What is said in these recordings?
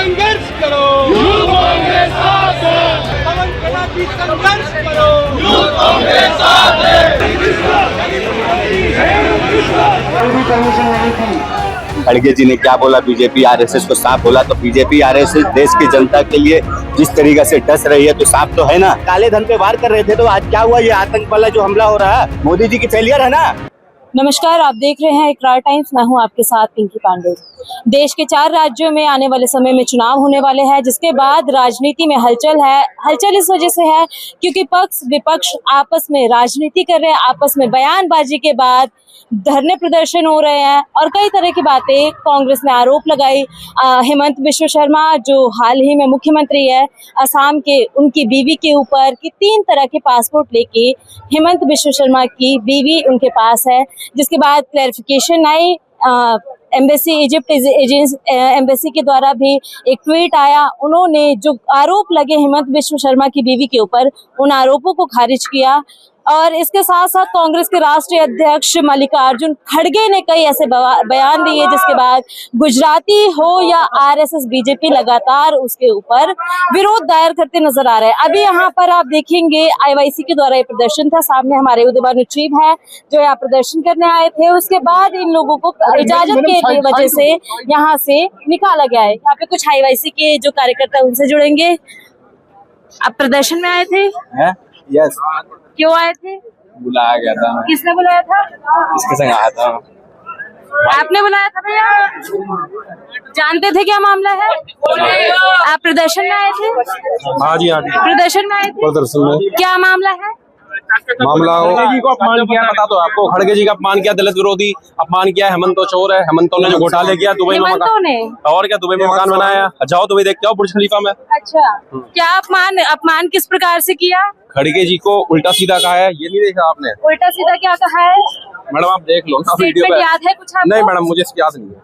संघर्ष करो, यूथ कांग्रेस साथ है, पवन सेना की संघर्ष करो, यूथ कांग्रेस साथ है। खड़गे जी ने क्या बोला, बीजेपी आरएसएस को साफ बोला, तो बीजेपी आरएसएस देश की जनता के लिए जिस तरीके से डस रही है तो साफ तो है ना। काले धन पे वार कर रहे थे तो आज क्या हुआ, ये आतंक वाला जो हमला हो रहा है मोदी जी की फेलियर है ना। नमस्कार, आप देख रहे हैं इकरार टाइम्स। मैं हूं आपके साथ पिंकी पांडे। देश के 4 राज्यों में आने वाले समय में चुनाव होने वाले हैं, जिसके बाद राजनीति में हलचल है। हलचल इस वजह से है क्योंकि पक्ष विपक्ष आपस में राजनीति कर रहे हैं, आपस में बयानबाजी के बाद धरने प्रदर्शन हो रहे हैं और कई तरह की बातें। कांग्रेस ने आरोप लगाई हेमंत बिश्व शर्मा जो हाल ही में मुख्यमंत्री है असम के, उनकी बीवी के ऊपर कि 3 तरह के पासपोर्ट लेके हेमंत बिश्व शर्मा की बीवी उनके पास है, जिसके बाद clarification I. Embassy Egypt embassy के द्वारा भी एक ट्वीट आया, उन्होंने जो आरोप लगे हेमंत बिश्व शर्मा की बीवी के ऊपर उन आरोपों को खारिज किया। और इसके साथ साथ कांग्रेस के राष्ट्रीय अध्यक्ष मल्लिकार्जुन खड़गे ने कई ऐसे बयान दिए, जिसके बाद गुजराती हो या आरएसएस बीजेपी लगातार उसके ऊपर विरोध दायर करते नजर आ रहे हैं। अभी यहाँ पर आप देखेंगे आईवाईसी के द्वारा ये प्रदर्शन था, सामने हमारे उदयभानु चीब है जो यहाँ प्रदर्शन करने आए थे। उसके बाद इन लोगों को इजाजत के वजह से यहाँ से निकाला गया है। यहाँ पे कुछ आईवाईसी के जो कार्यकर्ता उनसे जुड़ेंगे। आप प्रदर्शन में आए थे? यस। क्यों आए थे? बुलाया गया था। किसने बुलाया था? इसके संग आया था। आपने बुलाया था भैया? जानते थे क्या मामला है? आप प्रदर्शन में आए थे? हाँ जी, हाँ जी, प्रदर्शन में आए थे। प्रदर्शन में क्या मामला है? मामला खड़गे जी को अपमान किया, पता तो आपको। खड़गे जी का अपमान किया, दलित विरोधी अपमान किया। हेमंतो चोर है, हेमंतो ने जो घोटाले किया दुबई में और क्या दुबई में मकान बनाया। जाओ दुबई देख के आओ, बुर्ज खलीफा में। अच्छा, क्या अपमान किस प्रकार से किया? खड़गे जी को उल्टा सीधा कहा है, ये नहीं देखा आपने? उल्टा सीधा क्या कहा है? मैडम आप देख लो ना वीडियो पे। याद है कुछ आपको? नहीं मैडम, मुझे इसकी याद नहीं है,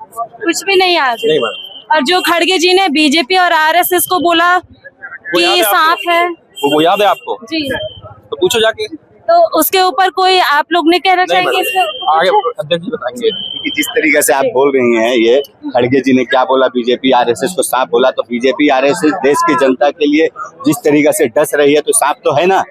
कुछ भी नहीं याद? नहीं मैडम। और जो खड़गे जी ने बीजेपी और आरएसएस को बोला कि सांप है, वो याद है आपको? जी। तो पूछो जाके। तो उसके ऊपर कोई आप लोग ने कहना चाहेंगे? आगे अध्यक्ष जी बताएंगे कि जिस तरीके से आप बोल रही हैं, ये खड़गे जी ने क्या बोला, बीजेपी आरएसएस को साफ बोला, तो बीजेपी आरएसएस देश की जनता के लिए जिस तरीके से डस रही है तो साफ तो है ना।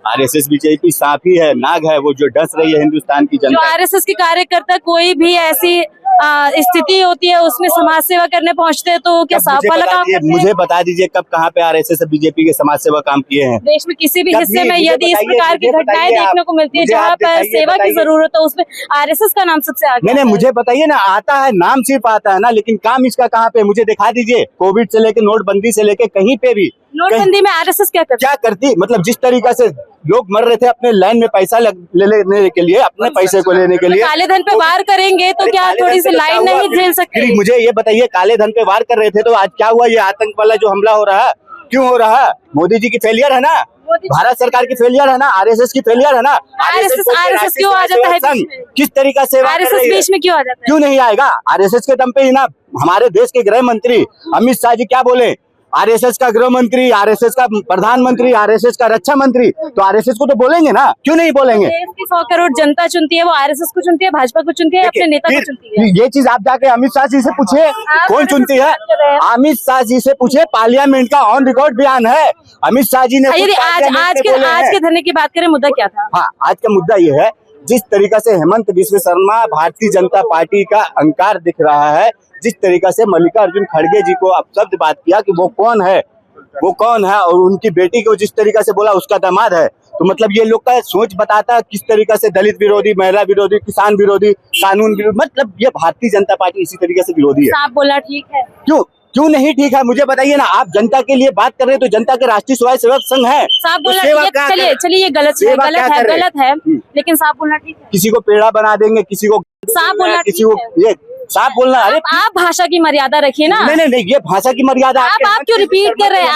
आरएसएस बीजेपी साफ ही है, नाग है वो जो डस रही है हिंदुस्तान की जनता। जो आरएसएस के कार्यकर्ता कोई भी ऐसी स्थिति होती है उसमें समाज सेवा करने पहुंचते हैं, तो क्या साफ वाला काम करते हैं? मुझे बता दीजिए कब कहाँ पे आरएसएस और बीजेपी के समाज सेवा काम किए हैं? देश में किसी भी हिस्से में यदि इस प्रकार की घटनाएं देखने को मिलती है जहाँ पर सेवा की जरूरत है, उसमें आरएसएस का नाम सबसे आगे। नहीं, मुझे बताइए ना, आता है नाम सिर्फ आता है ना, लेकिन काम इसका कहाँ पे मुझे दिखा दीजिए। कोविड से लेके नोटबंदी से लेके कहीं पे भी नोटबंदी में आरएसएस क्या करती? मतलब जिस तरीके से लोग मर रहे थे अपने लाइन में पैसा लेने के लिए, अपने पैसे को लेने के लिए। काले धन पे वार करेंगे तो क्या थोड़ी सी लाइन नहीं झेल सकते? मुझे ये बताइए, काले धन पे वार कर रहे थे तो आज क्या हुआ, ये आतंक वाला जो हमला हो रहा है क्यों हो रहा है? मोदी जी की फेलियर है ना, भारत सरकार की फेलियर है ना, आरएसएस की फेलियर है ना। आरएसएस क्यों आ जाता है बीच में? किस तरीका से आरएसएस बीच में क्यों आ जाता है? क्यों नहीं आएगा? आरएसएस के दम पे ही ना हमारे देश के गृह मंत्री अमित शाह जी क्या बोले, आरएसएस का गृह मंत्री, आरएसएस का प्रधानमंत्री, आरएसएस का रक्षा मंत्री, तो आरएसएस को तो बोलेंगे ना, क्यों नहीं बोलेंगे? देश की 100 करोड़ जनता चुनती है, वो आरएसएस को चुनती है, भाजपा को चुनती है, अपने नेता को चुनती है। ये चीज आप जाके अमित शाह जी से पूछिए, कौन चुनती है? अमित शाह जी से पूछिए, पार्लियामेंट का ऑन रिकॉर्ड बयान है। अमित शाह जी ने आज के धरने की बात करें, मुद्दा क्या था? हाँ, आज का मुद्दा ये है, जिस तरीका से हेमंत बिश्व शर्मा भारतीय जनता पार्टी का अहंकार दिख रहा है, जिस तरीका से मल्लिकार्जुन खड़गे जी को अपशब्द बात किया कि वो कौन है, और उनकी बेटी को जिस तरीका से बोला उसका दामाद है, तो मतलब ये लोग का सोच बताता है किस तरीका से दलित विरोधी, महिला विरोधी, किसान विरोधी, कानून विरोधी, मतलब ये भारतीय जनता पार्टी इसी तरीके से विरोधी है। आप बोलना ठीक है? क्यों नहीं ठीक है? मुझे बताइए ना, आप जनता के लिए बात कर रहे हैं तो जनता के राष्ट्रीय स्वयंसेवक संघ है, साफ बोलना ठीक है। चलिए ये गलत है, लेकिन साफ बोलना ठीक है। किसी को पेड़ा बना देंगे, किसी को साफ बोलना, किसी को ये साफ बोलना। अरे आप भाषा की मर्यादा रखिए ना। नहीं, ये भाषा की मर्यादा आप क्यों रिपीट कर रहे हैं?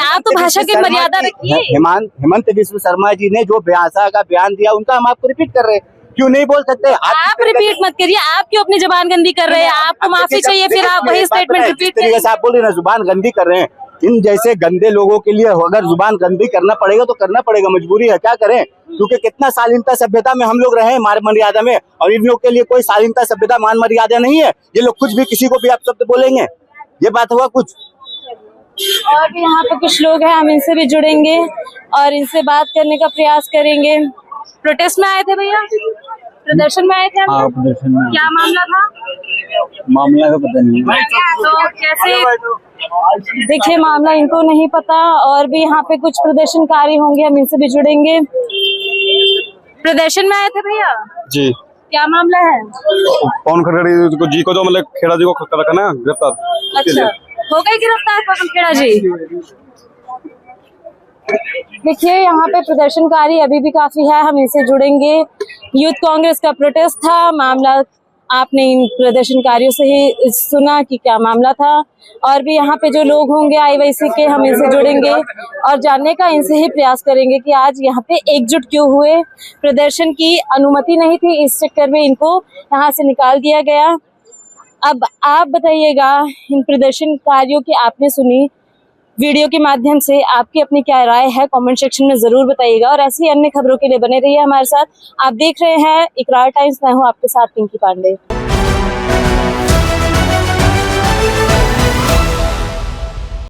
आप तो भाषा की मर्यादा रखिए। हेमंत बिश्व शर्मा जी ने जो भाषा का बयान दिया उनका हम आपको रिपीट कर रहे हैं, क्यों नहीं बोल सकते? आप रिपीट मत करिए, आप क्यों अपनी जुबान गंदी कर रहे हैं? आपको माफी चाहिए, फिर आप वही स्टेटमेंट रिपीट तरीके से आप बोल रहे हैं ना, जुबान गंदी कर रहे हैं। इन जैसे गंदे लोगों के लिए अगर जुबान गंदी करना पड़ेगा तो करना पड़ेगा, मजबूरी है, क्या करें? क्योंकि कितना शालीनता सभ्यता में हम लोग रहे हैं, मान मर्यादा में, और इन लोग के लिए कोई शालीनता सभ्यता मान मर्यादा नहीं है। ये लोग कुछ भी किसी को भी आप शब्द बोलेंगे, ये बात हुआ कुछ। और भी यहाँ पे कुछ लोग हैं, हम इनसे भी जुड़ेंगे और इनसे बात करने का प्रयास करेंगे। प्रोटेस्ट में आए थे भैया, प्रदर्शन में आए थे हम? हाँ, प्रदर्शन में। क्या मामला था? मामला का पता नहीं। तो कैसे, देखिए मामला इनको नहीं पता। और भी यहाँ पे कुछ प्रदर्शनकारी होंगे, हम इनसे भी जुड़ेंगे। प्रदर्शन में आए थे भैया जी, क्या मामला है? पवन खड़गड़ी जी को जो मतलब खेड़ा जी को रखा ना गिरफ्तार। अच्छा, हो गए गिरफ्तार पवन खेड़ा जी? देखिए यहाँ पे प्रदर्शनकारी अभी भी काफी है, हम इनसे जुड़ेंगे। यूथ कांग्रेस का प्रोटेस्ट था, मामला आपने इन प्रदर्शनकारियों से ही सुना कि क्या मामला था। और भी यहाँ पे जो लोग होंगे आईवाईसी के, हम इनसे जुड़ेंगे और जानने का इनसे ही प्रयास करेंगे कि आज यहाँ पे एकजुट क्यों हुए। प्रदर्शन की अनुमति नहीं थी, इस चक्कर में इनको यहाँ से निकाल दिया गया। अब आप बताइएगा, इन प्रदर्शनकारियों की आपने सुनी, वीडियो के माध्यम से आपकी अपनी क्या राय है कमेंट सेक्शन में जरूर बताइएगा। और ऐसी अन्य खबरों के लिए बने रहिए हमारे साथ। आप देख रहे हैं इकरार टाइम्स, मैं हूं आपके साथ पिंकी पांडे।